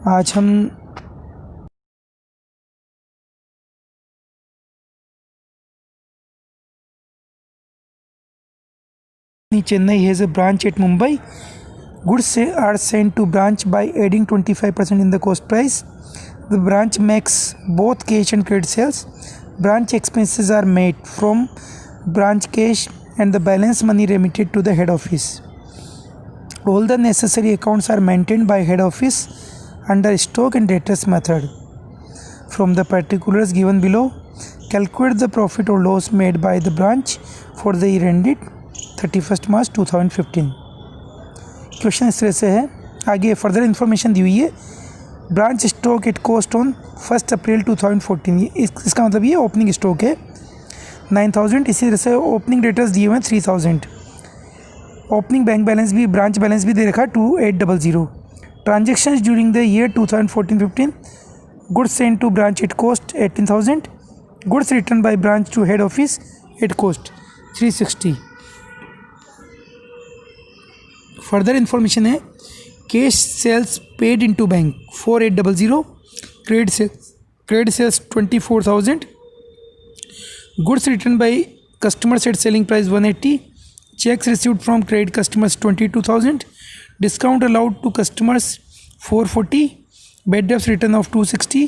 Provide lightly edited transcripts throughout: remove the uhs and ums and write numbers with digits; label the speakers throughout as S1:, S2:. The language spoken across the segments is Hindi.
S1: आज हम Chennai has a branch at Mumbai. Goods are sent to branch by adding 25% in the cost price. The branch makes both cash and credit sales. Branch expenses are made from branch cash and the balance money remitted to the head office. All the necessary accounts are maintained by head office under stock and debtors method. From the particulars given below, calculate the profit or loss made by the branch for the year ended 31st March 2015। Question इस तरह से है। आगे फर्दर इन्फॉर्मेशन दी हुई है। Branch stock at cost on 1 अप्रैल 2014। इसका मतलब ये ओपनिंग स्टॉक है 9000। इसी तरह से ओपनिंग डेटर्स दिए हुए हैं 3000। ओपनिंग बैंक बैलेंस भी, ब्रांच बैलेंस भी दे रखा है 2800। Transactions during the year 2014-15। Goods sent to branch at cost 18000। Goods return by branch to head office at cost 360। Further information है। Cash sales paid into bank 4800। Credit sales 24000। Goods return by customers at selling price 180। Cheques received from credit customers 22000। Discount allowed to customers 440। Bad debts return of 260।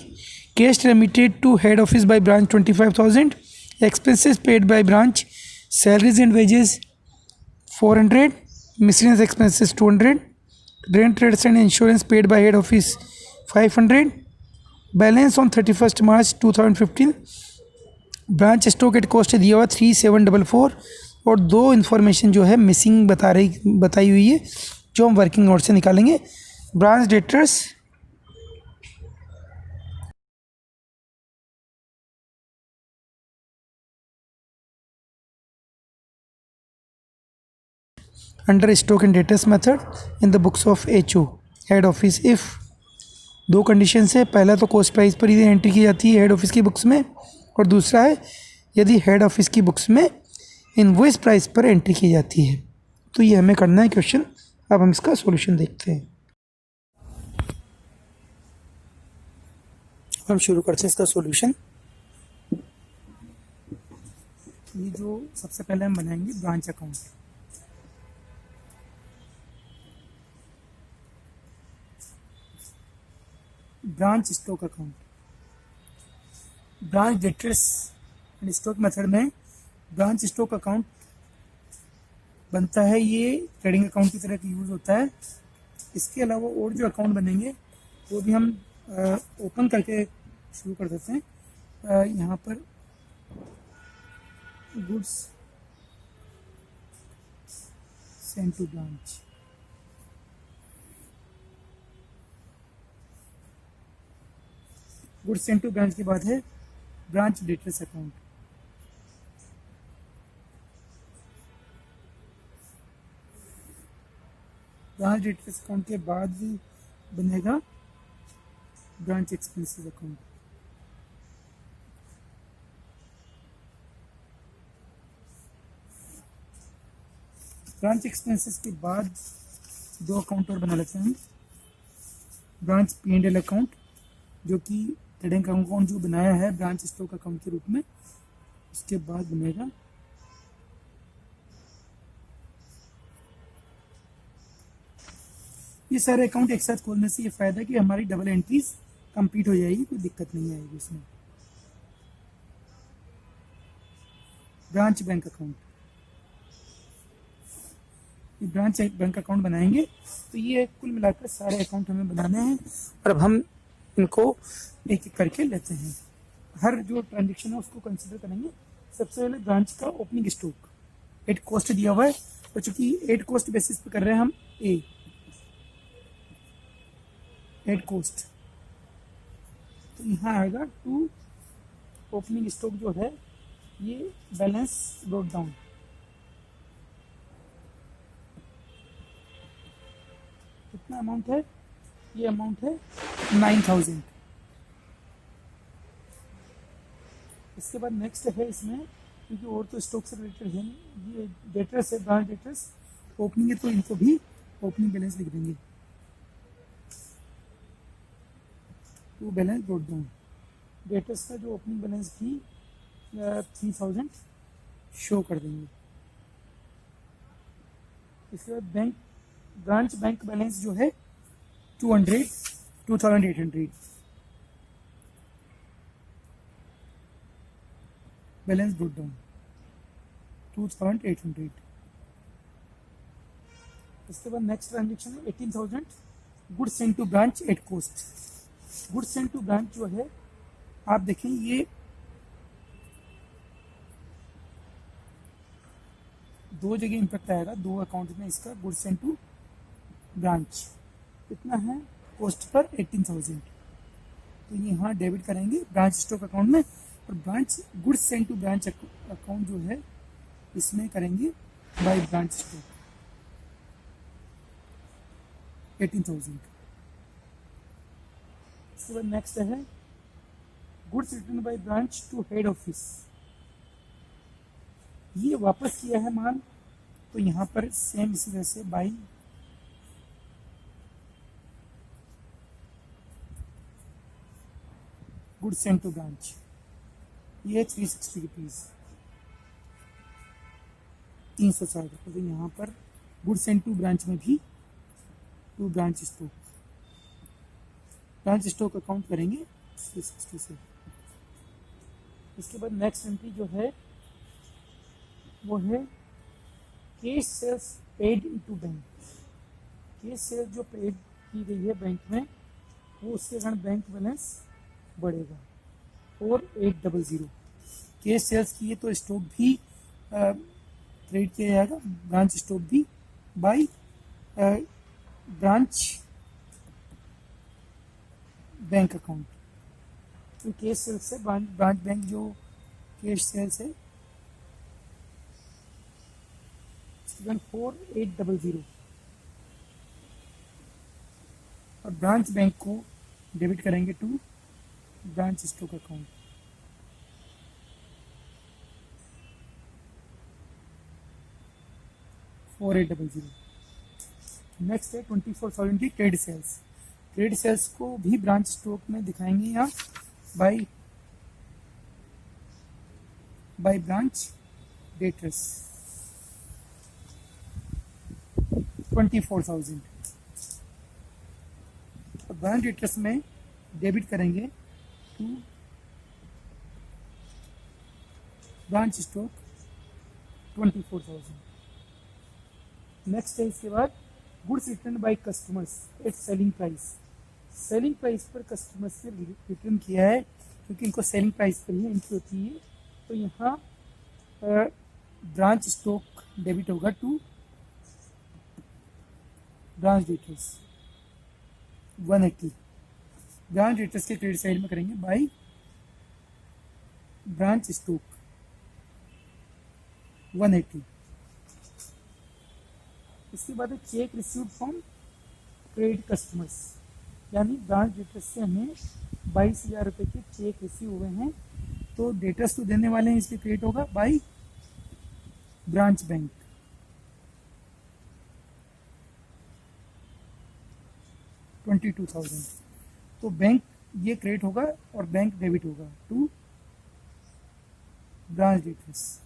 S1: Cash remitted to head office by branch 25000। Expenses paid by branch, salaries and wages 400। miscellaneous expenses 200। rent, rates and insurance paid by head office 500। Balance on 31st March 2015। Branch stock at cost दिया हुआ 3744। और दो इन्फॉर्मेशन जो है मिसिंग बताई हुई है, जो हम वर्किंग नोट से निकालेंगे। Branch debtors under stock and debtors method in the books of HO head office. If दो कंडीशन है। पहला तो कॉस्ट प्राइस पर ही एंट्री की जाती है हेड ऑफिस की बुक्स में, और दूसरा है यदि हेड ऑफिस की बुक्स में इनवॉइस प्राइस पर एंट्री की जाती है। तो ये हमें करना है क्वेश्चन। अब हम इसका सॉल्यूशन देखते हैं। हम शुरू करते हैं इसका सॉल्यूशन। ये जो सबसे पहले हम बनाएंगे branch account. Branch stock account, branch debtors and stock method में ब्रांच स्टॉक अकाउंट बनता है। ये ट्रेडिंग अकाउंट की तरह यूज़ होता है। इसके अलावा और जो अकाउंट बनेंगे वो भी हम ओपन करके शुरू कर देते हैं। यहाँ पर goods sent to branch, goods sent to branch के बाद है branch debtors account. Branch debtors account के बाद बनेगा branch expenses account. Branch expenses के बाद दो अकाउंट और बना लेते हैं। ब्रांच P&L अकाउंट, जो कि ट्रेडिंग अकाउंट जो बनाया है ब्रांच स्टॉक अकाउंट के रूप में। उसके बाद बनेगा ये सारे अकाउंट एक साथ खोलने से ये फायदा कि हमारी डबल एंट्रीज कंप्लीट हो जाएगी, कोई दिक्कत नहीं आएगी इसमें। ब्रांच बैंक अकाउंट, ये ब्रांच बैंक अकाउंट बनाएंगे। तो ये कुल मिलाकर सारे अकाउंट हमें बनाने हैं, और अब हम इनको एक एक करके लेते हैं। हर जो ट्रांजेक्शन है उसको कंसिडर करेंगे। सबसे पहले ब्रांच का ओपनिंग स्टॉक एट कॉस्ट दिया हुआ है, और चूंकि एट कॉस्ट बेसिस पे कर रहे हैं हम एट कॉस्ट, तो यहाँ आएगा टू ओपनिंग स्टॉक जो है ये बैलेंस ब्रॉट डाउन। कितना अमाउंट है? ये अमाउंट है 9000। इसके बाद नेक्स्ट है इसमें, क्योंकि और तो स्टॉक से रिलेटेड है नहीं, ये डेटर्स है, ब्रांच डेटर्स ओपनिंग है, तो इनको भी ओपनिंग बैलेंस लिख देंगे। To balance brought down. Debtors का जो ओपनिंग बैलेंस थी 3000 शो कर देंगे। इसके बाद बैंक ब्रांच बैंक बैलेंस जो है 2800 बैलेंस ब्रॉट डाउन 2800। इसके बाद नेक्स्ट ट्रांजेक्शन है 18000 goods send to branch at cost. Goods send to branch जो है आप देखें ये दो जगह इम्पैक्ट आएगा, दो अकाउंट में इसका। गुड्स सेंड टू ब्रांच कितना है कॉस्ट पर 18000, तो यहाँ डेबिट करेंगे ब्रांच स्टॉक अकाउंट में, और branch goods send to branch account जो है इसमें करेंगे बाय ब्रांच स्टॉक 18000। इसके बाद नेक्स्ट है goods return by branch to head office. ये वापस किया है माल, तो यहाँ पर सेम इसी तरह से by goods send to branch, ये 360 रुपीज 360 रुपये। तो यहाँ पर गुड्स सेंड टू ब्रांच में भी टू ब्रांच स्टॉक अकाउंट करेंगे 360 से। इसके बाद नेक्स्ट एंट्री जो है वो है cash sales paid into bank. Cash sales जो पेड की गई है बैंक में, वो उसके कारण बैंक बैलेंस बढ़ेगा 4800। कैश सेल्स की है तो स्टॉक भी क्रेडिट किया जाएगा, ब्रांच स्टॉक भी बाय ब्रांच बैंक अकाउंट। तो कैश सेल्स से ब्रांच बैंक जो कैश सेल्स है 4800, और ब्रांच बैंक को डेबिट करेंगे to branch stock account 4800। Next है 24,000 की ट्रेड सेल्स। ट्रेड सेल्स को भी ब्रांच स्टॉक में दिखाएंगे यहाँ बाय ब्रांच डेटर्स 24,000, और ब्रांच डेटर्स में डेबिट करेंगे टू ब्रांच स्टॉक 24,000। नेक्स्ट है इसके बाद goods return by customers at selling price. Selling price पर कस्टमर्स ने रिटर्न किया है, क्योंकि इनको सेलिंग प्राइस पर ही एंट्री होती है, तो यहाँ ब्रांच स्टॉक डेबिट होगा to branch debtors 180। Branch debtors के क्रेडिट साइड में करेंगे बाय ब्रांच स्टॉक 180। इसके बाद है cheque received from credit customers, यानी ब्रांच डेटर्स से हमें 22,000 रुपये के चेक रिसीव हुए हैं, तो डेटर्स तो देने वाले हैं इसलिए क्रेडिट होगा बाय ब्रांच बैंक 22,000। तो बैंक ये क्रेडिट होगा और बैंक डेबिट होगा टू ब्रांच डेटर्स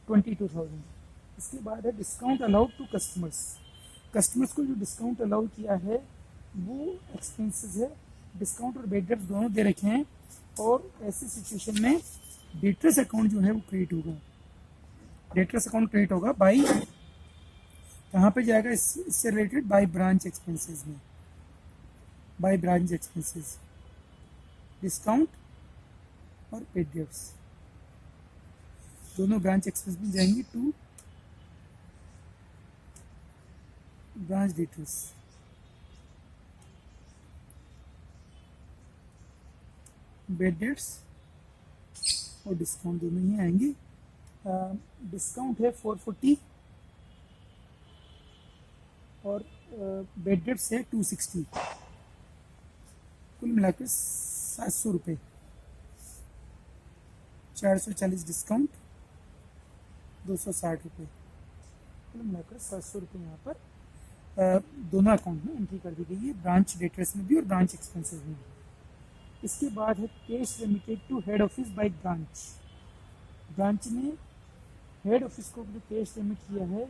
S1: 22,000। इसके बाद है discount allowed to customers. Customers को जो डिस्काउंट अलाउ किया है वो एक्सपेंसेस है, डिस्काउंट और बेड डेट्स दोनों दे रखे हैं, और ऐसी सिचुएशन में डेटर्स अकाउंट जो है वो क्रेडिट होगा। डेटर्स अकाउंट क्रेडिट होगा बाय कहाँ पे जाएगा इससे रिलेटेड बाय ब्रांच एक्सपेंसेस में, बाय ब्रांच एक्सपेंसेस डिस्काउंट और पेड डेट्स दोनों ब्रांच एक्सपेंस में जाएंगे to branch debtors. Bad debts और डिस्काउंट दोनों ही आएंगे। डिस्काउंट है 440 और बेड डेट्स है 260, कुल मिलाकर 700 रुपये, 440 डिस्काउंट 260 रुपये, कुल मिलाकर 700 रुपये यहाँ पर दोनों अकाउंट में एंट्री कर दी गई है, ब्रांच डेटर्स में भी और ब्रांच एक्सपेंसेस में भी। इसके बाद है cash remitted to head office by branch. Branch ने हेड ऑफिस को जो कैश रेमिट किया है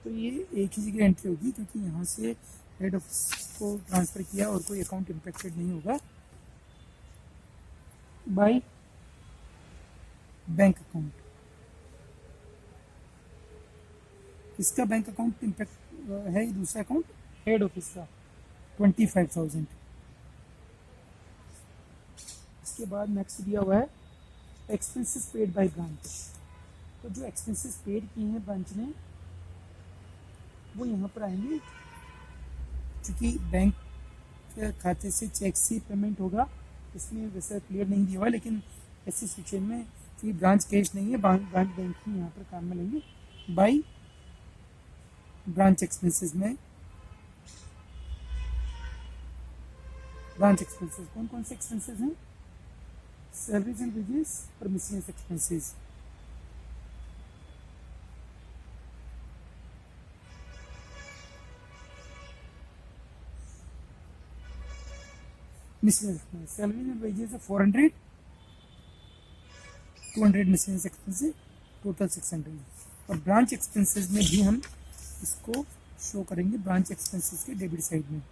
S1: तो ये एक ही जगह एंट्री होगी, क्योंकि यहाँ से हेड ऑफिस को ट्रांसफ़र किया और कोई अकाउंट इम्पेक्टेड नहीं होगा। बाय बैंक अकाउंट, इसका बैंक अकाउंट इम्पैक्ट है, दूसरा अकाउंट हेड ऑफिस का 25,000। इसके बाद नेक्स्ट दिया हुआ है एक्सपेंसेस पेड बाय ब्रांच। तो जो एक्सपेंसेस पेड किए हैं ब्रांच ने वो यहाँ पर आएंगे, क्योंकि बैंक के खाते से चेक से पेमेंट होगा, इसमें वैसे क्लियर नहीं दिया हुआ, लेकिन ऐसी सिचुएशन में कि ब्रांच कैश नहीं है, ब्रांच बैंक ही यहाँ पर काम में लेंगे। बाई ब्रांच एक्सपेंसेस में ब्रांच एक्सपेंसेस कौन कौन से एक्सपेंसेस हैं? सैलरीज एंड वेजेस और miscellaneous expenses. Miscellaneous salaries and wages है 400, 200 मिसलेनियस एक्सपेंसेस, टोटल 600। और ब्रांच एक्सपेंसेस में भी हम इसको शो करेंगे ब्रांच एक्सपेंसेस के डेबिट साइड में।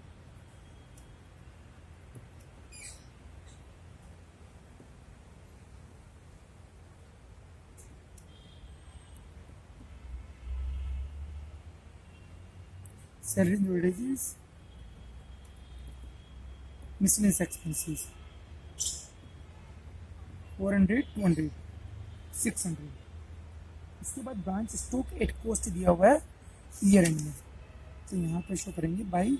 S1: Salary and wages, miscellaneous expenses 400, 200, 600। इसके बाद ब्रांच स्टॉक एट कॉस्ट दिया हुआ है ईयर एंड में, तो यहाँ पर शो करेंगे बाई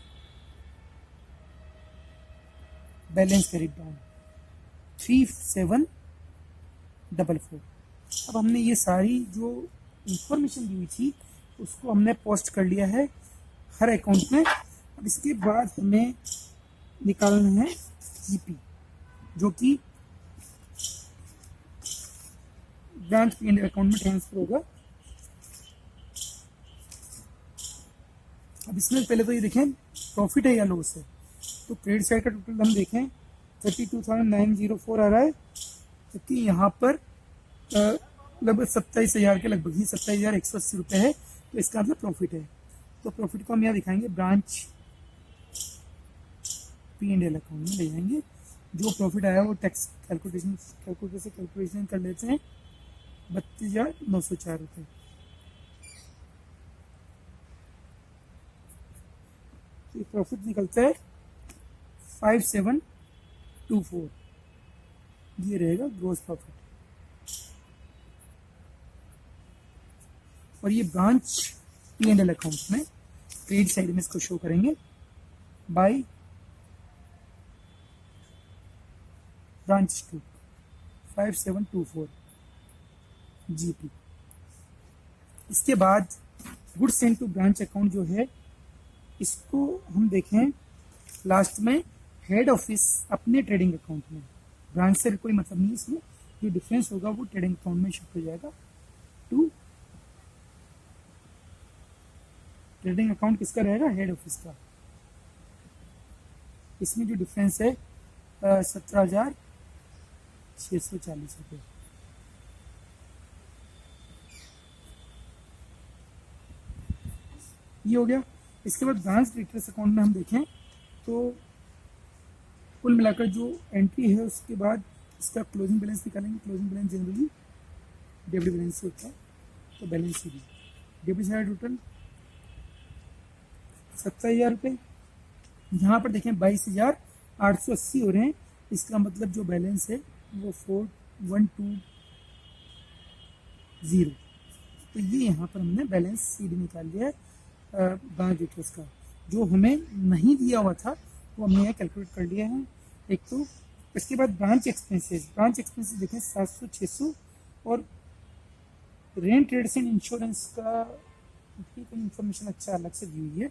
S1: बैलेंस कैरिड डाउन 3744। अब हमने ये सारी जो इंफॉर्मेशन दी हुई थी उसको हमने पोस्ट कर लिया है हर अकाउंट में। अब इसके बाद हमें निकालना है जीपी, जो कि ब्रांच पी एंड अकाउंट में ट्रांसफर होगा। अब इसमें पहले तो ये देखें प्रॉफिट है या लॉस है। तो क्रेडिट साइड का टोटल हम देखें 32,904 आ रहा है, जबकि यहाँ पर लगभग 27,000 के लगभग ही 27,180 रुपये है, तो इसका मतलब प्रॉफिट है। तो प्रॉफिट को हम यहाँ दिखाएंगे branch P and L account में ले जाएंगे। जो प्रॉफिट आया वो टैक्स कैलकुलेशन कर लेते हैं 32,904 रुपये। तो प्रॉफिट निकलता है 5724, ये रहेगा ग्रोस प्रॉफिट। और ये branch P and L account में क्रेडिट साइड में इसको शो करेंगे बाय ब्रांच स्टॉक 5724 जीपी। इसके बाद goods sent to branch account जो है इसको हम देखें लास्ट में हेड ऑफिस अपने ट्रेडिंग अकाउंट में, ब्रांच से कोई मतलब नहीं, इसमें जो डिफरेंस होगा वो ट्रेडिंग अकाउंट में शिफ्ट हो जाएगा टू ट्रेडिंग अकाउंट। किसका रहेगा? हेड ऑफिस का। इसमें जो डिफरेंस है 17,640 रुपये। ये हो गया। इसके बाद ब्रांच डिटेल्स अकाउंट में हम देखें तो कुल मिलाकर जो एंट्री है उसके बाद इसका क्लोजिंग बैलेंस निकालेंगे। Closing balance generally debit balance से होता है, तो balance sheet debit side total 27,000 रुपये। यहाँ पर देखें 22,880 हो रहे हैं, इसका मतलब जो बैलेंस है वो 4120। तो ये यहाँ पर हमने बैलेंस शीट निकाल लिया है ब्रांच डिटेल्स का। जो हमें नहीं दिया हुआ था वो हमने यहाँ कैलकुलेट कर लिया है एक तो। इसके बाद ब्रांच एक्सपेंसेस देखें 700, 600। और रेंट ट्रेड्स एंड इंश्योरेंस का भी कोई इन्फॉर्मेशन अच्छा अलग से दी हुई है,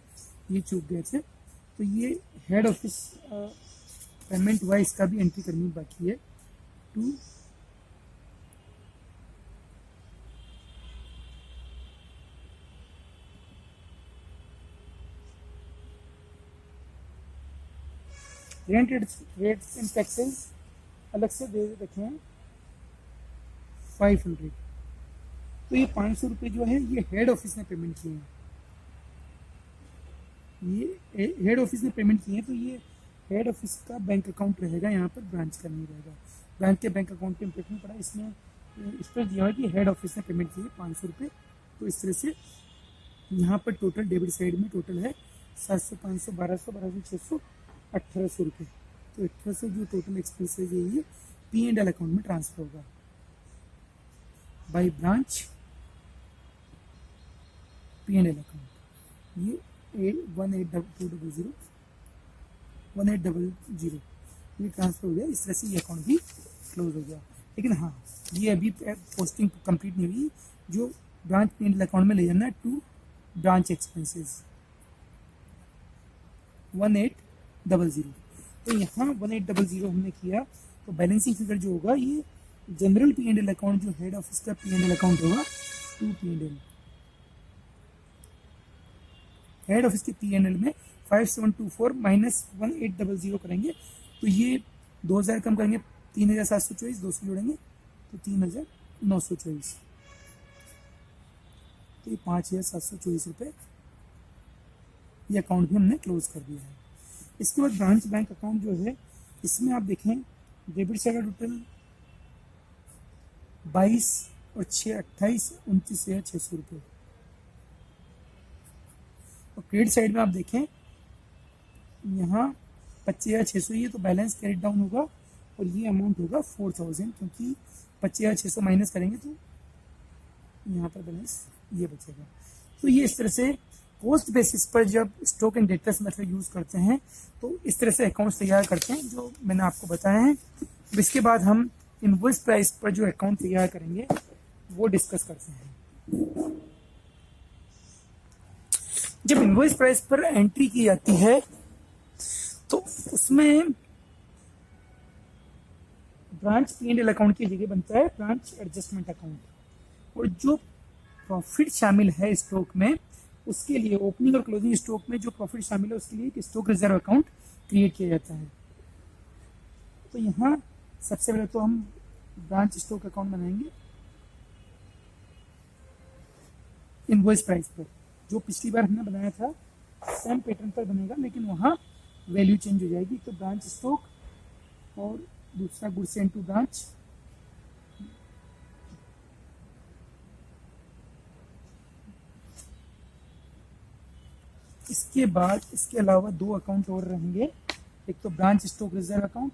S1: ये चूक गए थे। तो ये हेड ऑफिस पेमेंट वाइज का भी एंट्री करनी बाकी है to rent rates and taxes अलग से दे रखे हैं 500। तो ये 500 रुपये जो है ये हेड ऑफिस ने पेमेंट किए हैं, ये हेड ऑफिस ने पेमेंट किए हैं। तो ये हेड ऑफिस का बैंक अकाउंट रहेगा, यहाँ पर ब्रांच का नहीं रहेगा। ब्रांच के बैंक अकाउंट पे इम्पेक्ट नहीं पड़ा, इसमें इस पर दिया है कि हेड ऑफिस ने पेमेंट किए 500 रुपये। तो इस तरह से यहाँ पर टोटल डेबिट साइड में टोटल है 700, 500, 1200, 1200, 600, 1800 रुपये। तो 1800 जो टोटल एक्सपेंसेज है ये P&L अकाउंट में ट्रांसफर होगा बाय ब्रांच P&L अकाउंट। ये 1800 ये ट्रांसफर हो गया। इस तरह से ये अकाउंट भी क्लोज हो गया। लेकिन हाँ, ये अभी पोस्टिंग कंप्लीट नहीं हुई। जो ब्रांच P&L अकाउंट में ले जाना है टू ब्रांच एक्सपेंसेस 1800। तो यहाँ 1800 हमने किया तो बैलेंसिंग फिगर जो होगा ये जनरल P&L अकाउंट, जो हेड ऑफिस का P&L अकाउंट होगा टू P&L, हेड ऑफिस के P&L में 5724 माइनस 1800 करेंगे तो ये 2000 कम करेंगे, 3724, 200 जोड़ेंगे तो 3924। तो ये 5724 रुपये ये अकाउंट भी हमने क्लोज कर दिया है। इसके बाद ब्रांच बैंक अकाउंट जो है इसमें आप देखें डेबिट साइड का टोटल 22 और 6 28 29,600 रुपये। और क्रेडिट साइड में आप देखें यहाँ 25,600 ये तो बैलेंस क्रेडिट डाउन होगा और ये अमाउंट होगा 4000, क्योंकि 25,600 माइनस करेंगे तो यहाँ पर बैलेंस ये बचेगा। तो ये इस तरह से कॉस्ट बेसिस पर जब stock and debtors method use करते हैं तो इस तरह से अकाउंट्स तैयार करते हैं जो मैंने आपको बताया है। इसके बाद हम इनवॉइस प्राइस पर जो अकाउंट तैयार करेंगे वो डिस्कस करते हैं। जब इनवॉइस प्राइस पर एंट्री की जाती है तो उसमें ब्रांच P&L अकाउंट की जगह बनता है ब्रांच एडजस्टमेंट अकाउंट, और जो प्रॉफिट शामिल है स्टॉक में उसके लिए ओपनिंग और क्लोजिंग स्टॉक में जो प्रॉफिट शामिल है उसके लिए एक स्टॉक रिजर्व अकाउंट क्रिएट किया जाता है। तो यहाँ सबसे पहले तो हम ब्रांच स्टॉक अकाउंट बनाएंगे इनवॉइस प्राइस पर, जो पिछली बार हमने बनाया था सेम पैटर्न पर बनेगा, लेकिन वहाँ वैल्यू चेंज हो जाएगी। तो ब्रांच स्टॉक और दूसरा गुड्स सेंट टू ब्रांच, इसके बाद इसके अलावा दो अकाउंट और रहेंगे, एक तो branch stock reserve account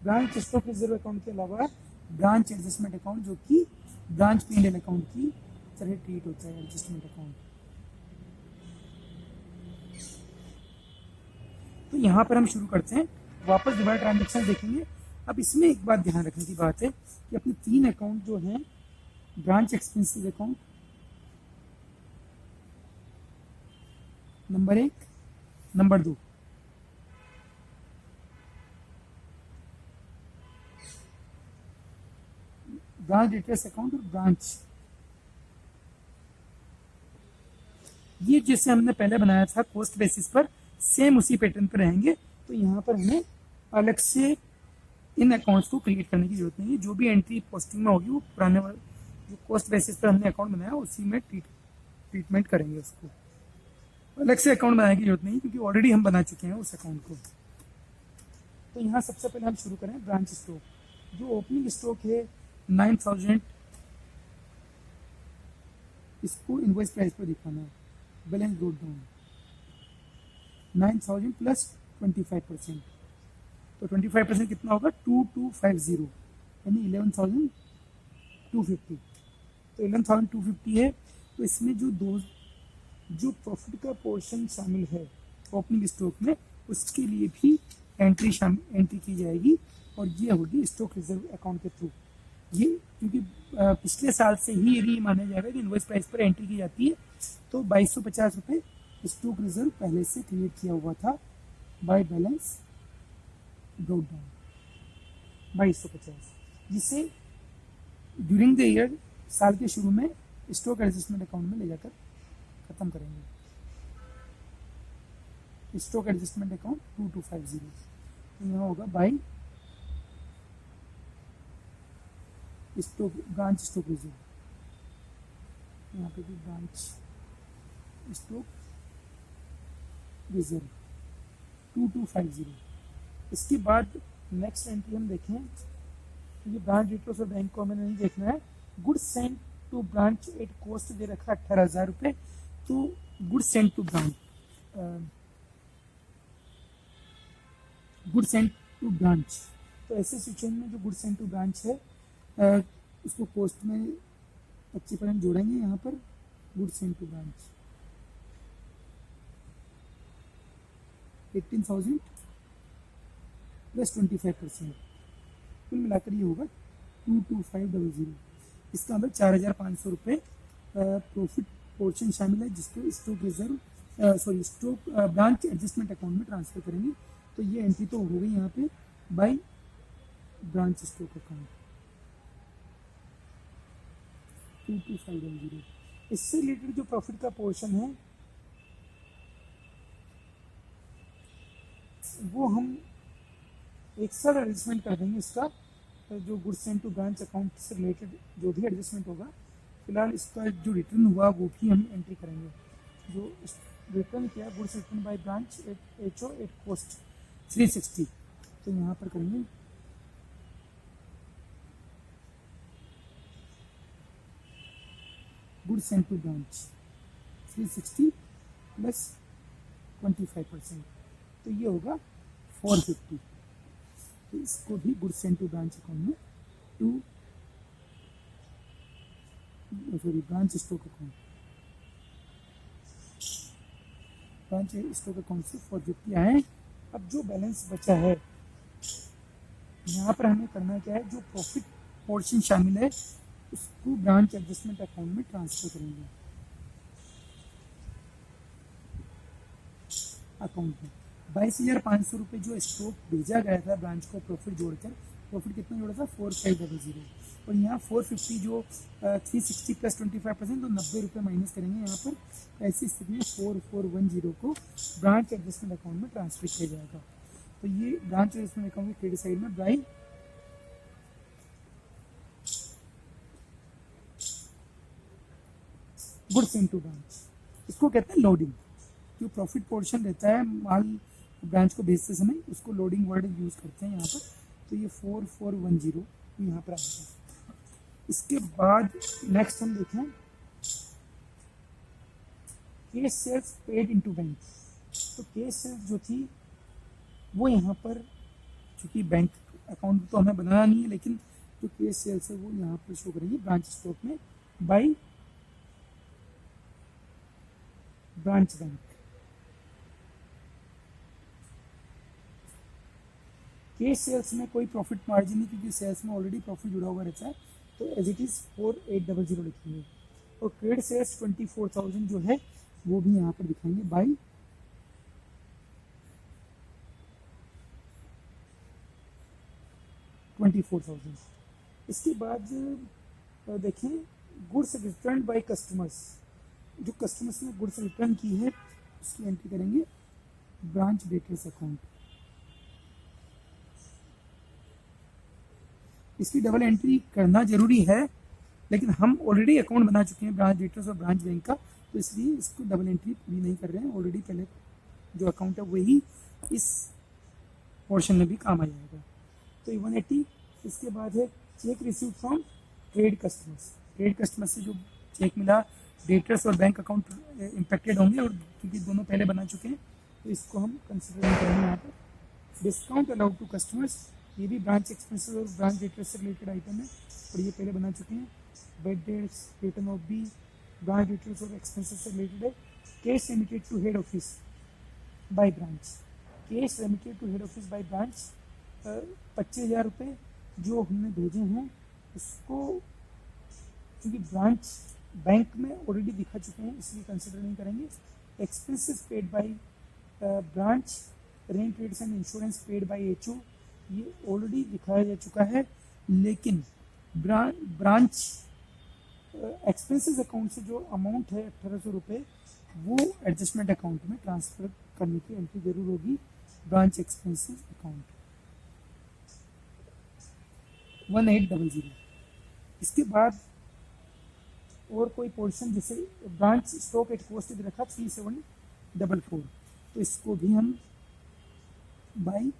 S1: branch stock reserve account के अलावा ब्रांच एडजस्टमेंट अकाउंट, जो कि ब्रांच P&L अकाउंट की तरह ट्रीट होता है एडजस्टमेंट अकाउंट। तो यहाँ पर हम शुरू करते हैं, वापस दोबारा ट्रांजेक्शन देखेंगे। अब इसमें एक बात ध्यान रखने की बात है कि अपने तीन अकाउंट जो हैं branch expenses account number 1, number 2, branch details account और ब्रांच, ये जैसे हमने पहले बनाया था कॉस्ट बेसिस पर सेम उसी पैटर्न पर रहेंगे। तो यहाँ पर हमें अलग से इन अकाउंट्स को क्रिएट करने की जरूरत नहीं है। जो भी एंट्री पोस्टिंग में होगी वो पुराने जो कॉस्ट बेसिस पर हमने अकाउंट बनाया उसी में ट्रीटमेंट करेंगे, उसको अलग से अकाउंट बनाने की जरूरत नहीं, क्योंकि ऑलरेडी हम बना चुके हैं उस अकाउंट को। तो यहाँ सबसे पहले हम शुरू करें ब्रांच स्टॉक। जो ओपनिंग स्टॉक है 9000, इसको इनवॉइस प्राइस पर दिखाना है। बैलेंस ब्रोट डाउन 9000 प्लस 25%, तो 25% कितना होगा 2250, यानी 11,250। तो 11,250 है। तो इसमें जो प्रॉफिट का पोर्शन शामिल है ओपनिंग स्टॉक में उसके लिए भी एंट्री की जाएगी, और ये होगी स्टॉक रिजर्व अकाउंट के थ्रू। ये क्योंकि पिछले साल से ही यदि माना जाएगा कि इनवॉइस प्राइस पर एंट्री की जाती है तो 2250 रुपये स्टॉक रिजर्व पहले से क्रिएट किया हुआ था बाय बैलेंस ब्रोट डाउन 2250, जिसे ड्यूरिंग द ईयर साल के शुरू में स्टॉक एडजस्टमेंट अकाउंट में ले जाकर ख़त्म करेंगे। स्टॉक एडजस्टमेंट अकाउंट 2250, तो यहाँ होगा by stock branch stock reserve, यहाँ पे भी ब्रांच स्टॉक रिजर्व 2250। इसके बाद नेक्स्ट एंट्री हम देखें, ये ब्रांच डिटेल्स और बैंक को हमें नहीं देखना है। Goods sent to branch at cost दे रखा 18,000 रुपये, तो goods sent to branch, goods sent to branch, तो ऐसे सिचुएशन में जो गुड्स सेंट टू ब्रांच है उसको कॉस्ट में 25% जोड़ेंगे। यहाँ पर goods sent to branch 18,000 plus 25%, कुल मिलाकर ये होगा 22500। इसका मतलब 4,500 रुपये प्रॉफिट पोर्शन शामिल है, जिसको stock reserve stock branch adjustment account में ट्रांसफर करेंगे। तो ये एंट्री तो हो गई यहाँ पे बाय ब्रांच स्टॉक अकाउंट 22500। इससे रिलेटेड जो प्रॉफिट का पोर्शन है वो हम एक साथ एडजस्टमेंट कर देंगे। इसका जो goods sent to branch account से रिलेटेड जो भी एडजस्टमेंट होगा, फिलहाल इसका जो रिटर्न हुआ वो भी हम एंट्री करेंगे। जो रिटर्न किया goods return by branch at HO at cost 360, तो यहाँ पर करेंगे goods sent to branch 360 plus 25%, तो ये होगा 450। तो इसको भी goods sent to branch account में branch stock account, branch stock account से 450 आए। अब जो बैलेंस बचा है यहाँ पर हमें करना क्या है, जो प्रॉफिट पोर्शन शामिल है उसको ब्रांच एडजस्टमेंट अकाउंट में ट्रांसफर करेंगे अकाउंट में। 22,500 रुपये जो स्टॉक भेजा गया था ब्रांच को प्रॉफिट जोड़कर, प्रॉफिट कितना जोड़ा था 4500, और यहाँ 450 जो 360 प्लस 25%, तो 90 रुपये माइनस करेंगे यहाँ पर। ऐसी स्थिति में 4410 को ब्रांच एडजस्टमेंट अकाउंट में ट्रांसफर किया जाएगा। तो ये ब्रांच एडजस्टमेंट अकाउंट की क्रेडिट साइड में बाई गुड्स इनटू ब्रांच, इसको कहते हैं लोडिंग। जो प्रॉफिट पोर्शन रहता है माल ब्रांच को भेजते समय, उसको लोडिंग वर्ड यूज करते हैं यहाँ पर। तो ये 4410 यहाँ पर आ जाता है। इसके बाद नेक्स्ट हम देखें case sales paid into bank. तो केस सेल्स जो थी वो यहाँ पर, चूंकि बैंक अकाउंट तो हमें बनाना नहीं है, लेकिन जो केस सेल्स है वो यहाँ पर शो करेंगे ब्रांच स्टॉक में by branch bank. Case sales में कोई प्रॉफिट मार्जिन नहीं, क्योंकि सेल्स में ऑलरेडी प्रॉफिट जुड़ा हुआ रहता है, तो एज इट इज 4800 लिखेंगे। और ट्रेड सेल्स 24,000 जो है वो भी यहाँ पर दिखाएंगे बाई $24,000। इसके बाद देखें गुड्स रिटर्न बाय कस्टमर्स। जो कस्टमर्स ने गुड्स रिटर्न की है उसकी एंट्री करेंगे ब्रांच डेटर्स अकाउंट। इसकी डबल एंट्री करना जरूरी है, लेकिन हम ऑलरेडी अकाउंट बना चुके हैं ब्रांच डेटर्स और ब्रांच बैंक का, तो इसलिए इसको डबल एंट्री पूरी नहीं कर रहे हैं। ऑलरेडी पहले जो अकाउंट है वही इस पोर्शन में भी काम आ जाएगा। तो 180। इसके बाद है check receive from trade customers. Trade customer से जो चेक मिला, डेटर्स और बैंक अकाउंट इम्पेक्टेड होंगे, और क्योंकि दोनों पहले बना चुके हैं तो इसको हम कंसिडर नहीं करेंगे यहाँ पर। डिस्काउंट अलाउड टू कस्टमर्स, ये भी ब्रांच एक्सपेंसेस और ब्रांच डेटर्स से रिलेटेड आइटम है और ये पहले बना चुके हैं। Bad debts, return of B, branch debtors और एक्सपेंसेस से रिलेटेड है। Case remitted to head office by branch. Case remitted to head office by branch 25,000 रुपये जो हमने भेजे हैं उसको, क्योंकि ब्रांच बैंक में ऑलरेडी दिखा चुके हैं इसलिए कंसिडर नहीं करेंगे। Expenses paid by branch, rent rates and insurance paid by HO, ये ऑलरेडी दिखाया जा चुका है, लेकिन ब्रांच एक्सपेंसेस अकाउंट से जो अमाउंट है 1800 रुपये वो एडजस्टमेंट अकाउंट में ट्रांसफ़र करने की एंट्री जरूर होगी, ब्रांच एक्सपेंसेस अकाउंट 1800। इसके बाद और कोई पोर्शन जैसे ब्रांच स्टॉक एट कॉस्ट दे रखा 3744, तो इसको भी हम बाई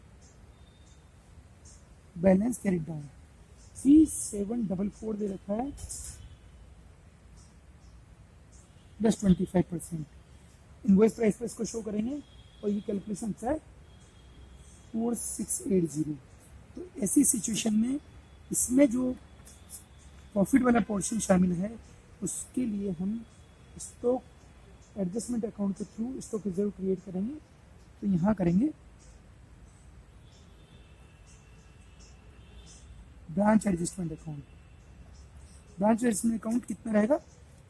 S1: बैलेंस कैरी डाउन 3744 दे रखा है प्लस 25%। इनवॉइस प्राइस पर इसको शो करेंगे और ये कैलकुलेशन होता है 4680। तो ऐसी सिचुएशन में इसमें जो प्रॉफिट वाला पोर्शन शामिल है उसके लिए हम स्टॉक एडजस्टमेंट अकाउंट के थ्रू स्टॉक रिजर्व क्रिएट करेंगे। तो यहाँ करेंगे branch adjustment account. Branch adjustment account कितना रहेगा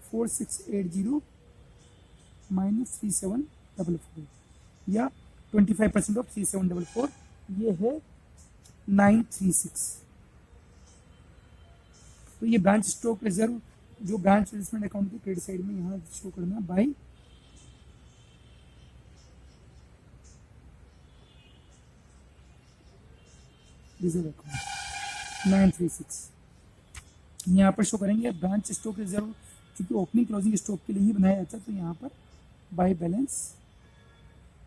S1: 4680 माइनस 3744 या 25% ऑफ 3744, ये है 936। तो ये ब्रांच स्टॉक रिजर्व जो ब्रांच एडजस्टमेंट अकाउंट की क्रेडिट साइड में यहाँ शो करना बाई रिजर्व अकाउंट 936 यहाँ पर शो करेंगे। ब्रांच स्टॉक रिजर्व क्योंकि ओपनिंग क्लोजिंग स्टॉक के लिए ही बनाया जाता है, तो यहाँ पर बाई बैलेंस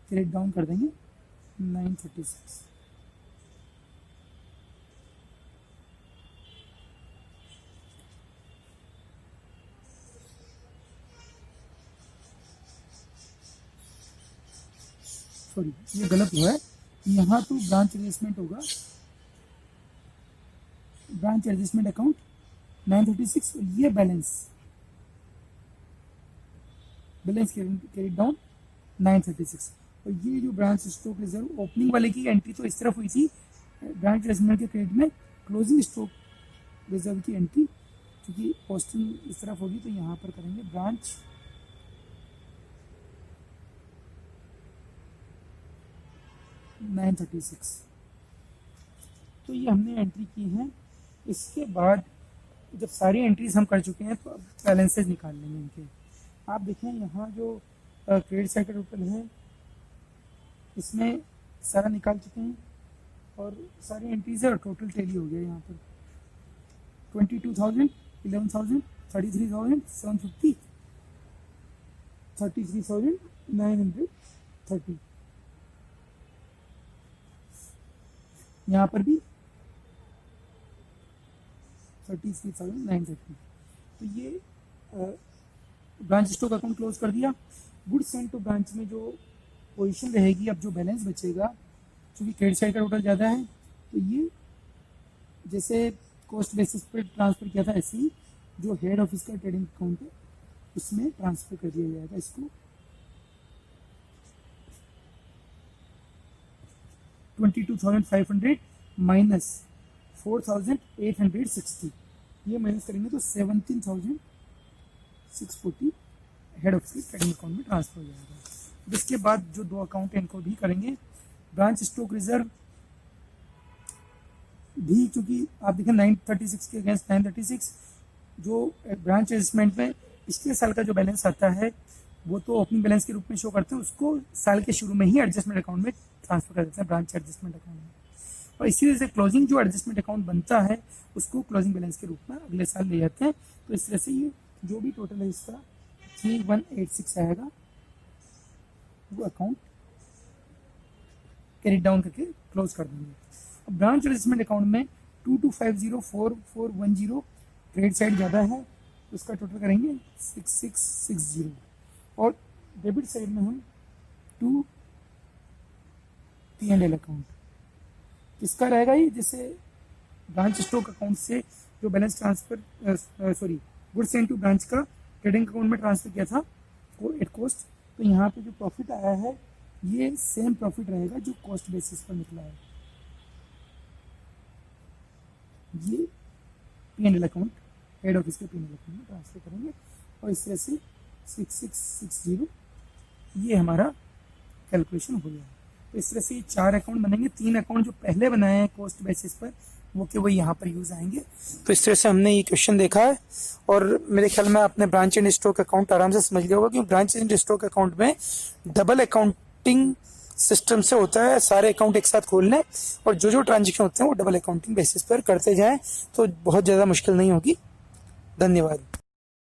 S1: क्रेडिट डाउन कर देंगे 936। सॉरी ये गलत हुआ है, यहाँ तो ब्रांच एडजस्टमेंट होगा, ब्रांच एडजस्टमेंट अकाउंट 936 और ये बैलेंस कैरी डाउन 936। और ये जो ब्रांच स्टॉक रिजर्व ओपनिंग वाले की एंट्री तो इस तरफ हुई थी ब्रांच एडजस्टमेंट के क्रेडिट में, क्लोजिंग स्टॉक रिजर्व की एंट्री क्योंकि पोस्टिंग इस तरफ होगी तो यहाँ पर करेंगे ब्रांच $936। तो ये हमने एंट्री की है। इसके बाद जब सारी एंट्रीज हम कर चुके हैं तो अब बैलेंसेज निकाल लेंगे इनके। आप देखें यहाँ जो क्रेडिट साइड का टोटल है इसमें सारा निकाल चुके हैं और सारी एंट्रीज है और टोटल टैली हो गया यहाँ पर 22,000, 11,000, 33,000, 750, 33,930। यहाँ पर भी 33,930। तो ये ब्रांच स्टॉक अकाउंट क्लोज कर दिया। गुड्स सेंट टू ब्रांच में जो पोजीशन रहेगी, अब जो बैलेंस बचेगा क्योंकि क्रेडिट साइड का टोटल ज़्यादा है तो ये जैसे कॉस्ट बेसिस पर ट्रांसफ़र किया था ऐसे ही जो हेड ऑफिस का ट्रेडिंग अकाउंट है उसमें ट्रांसफ़र कर दिया जाएगा। इसको 22,500 माइनस 4,860 ये माइनस करेंगे तो 17,640 हेड ऑफिस के ट्रेडिंग अकाउंट में ट्रांसफर हो जाएगा। इसके बाद जो दो अकाउंट हैं इनको भी करेंगे। ब्रांच स्टॉक रिजर्व भी चूंकि आप देखें 936 के अगेंस्ट 936 जो ब्रांच एडजस्टमेंट में पिछले साल का जो बैलेंस आता है वो तो ओपनिंग बैलेंस के रूप में शो करते हैं, उसको साल के शुरू में ही एडजस्टमेंट अकाउंट में ट्रांसफर कर देते हैं ब्रांच एडजस्टमेंट अकाउंट में। और इसी तरह से क्लोजिंग जो एडजस्टमेंट अकाउंट बनता है उसको क्लोजिंग बैलेंस के रूप में अगले साल ले जाते हैं। तो इस तरह से ये जो भी टोटल है इसका 3186 आएगा, वो अकाउंट कैरी डाउन करके क्लोज कर देंगे। अब ब्रांच एडजस्टमेंट अकाउंट में 22504410 क्रेडिट साइड ज़्यादा है तो उसका टोटल करेंगे 6660 और डेबिट साइड में हम 2 P&L अकाउंट किसका रहेगा ये, जैसे ब्रांच स्टॉक अकाउंट से जो balance transfer goods sent to branch का ट्रेडिंग अकाउंट में ट्रांसफर किया था एट कॉस्ट, तो यहाँ पे जो प्रॉफिट आया है ये सेम प्रॉफिट रहेगा जो कॉस्ट बेसिस पर निकला है। ये P&L अकाउंट हेड ऑफिस के P&L अकाउंट में ट्रांसफर करेंगे और इस तरह से 6660 ये हमारा कैलकुलेशन हो गया। तो इस तरह से ये 4 अकाउंट बनेंगे। 3 अकाउंट जो पहले बनाए हैं कॉस्ट बेसिस पर वो कि वो यहाँ पर यूज़ आएंगे। तो इस तरह से हमने ये क्वेश्चन देखा है और मेरे ख्याल में आपने ब्रांच एंड स्टॉक अकाउंट आराम से समझ लिया होगा, क्योंकि ब्रांच एंड स्टॉक अकाउंट में डबल अकाउंटिंग सिस्टम से होता है, सारे अकाउंट एक साथ खोलने और जो जो ट्रांजेक्शन होते हैं वो डबल अकाउंटिंग बेसिस पर करते जाएं, तो बहुत ज़्यादा मुश्किल नहीं होगी। धन्यवाद।